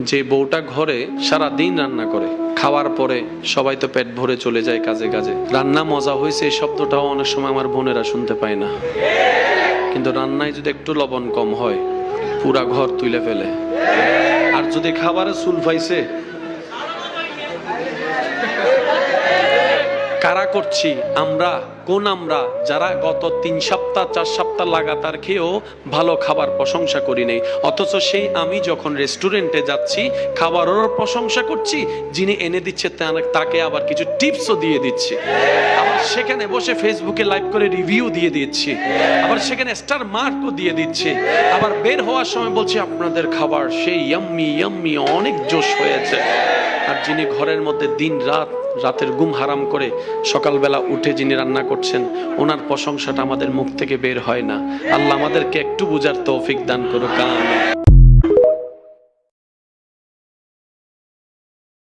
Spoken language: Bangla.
যে বউটা ঘরে সারা দিন রান্না করে, খাওয়ার পরে সবাই তো পেট ভরে চলে যায় কাজে কাজে, রান্না মজা হয়েছে এই শব্দটাও অনেক সময় আমার বোনেরা শুনতে পায় না। কিন্তু রান্নায় যদি একটু লবণ কম হয় পুরা ঘর তুলে ফেলে। আর যদি খাবারে চুল পাইছে, কারা করছি আমরা? কোন আমরা যারা গত 3 সপ্তাহ 4 সপ্তাহ লাগাতার খেয়েও ভালো খাবার প্রশংসা করি নাই, অথচ সেই আমি যখন রেস্টুরেন্টে যাচ্ছি খাবারেরও প্রশংসা করছি, যিনি এনে দিচ্ছে তাকে আবার কিছু টিপসও দিয়ে দিচ্ছি, আবার সেখানে বসে ফেসবুকে লাইভ করে রিভিউ দিয়ে দিচ্ছি, আবার সেখানে স্টার মার্কও দিয়ে দিচ্ছি, আবার বের হওয়ার সময় বলছি আপনাদের খাবার সেই ইয়াম্মি ইয়াম্মি অনেক জোশ হয়েছে। আর যিনি ঘরের মধ্যে দিন রাতের ঘুম হারাম করে সকালবেলা উঠে যিনি রান্না করছেন, ওনার প্রশংসাটা আমাদের মুখ থেকে বের হয় না। আল্লাহ আমাদেরকে একটু বুঝার তৌফিক দান করুক। আমিন।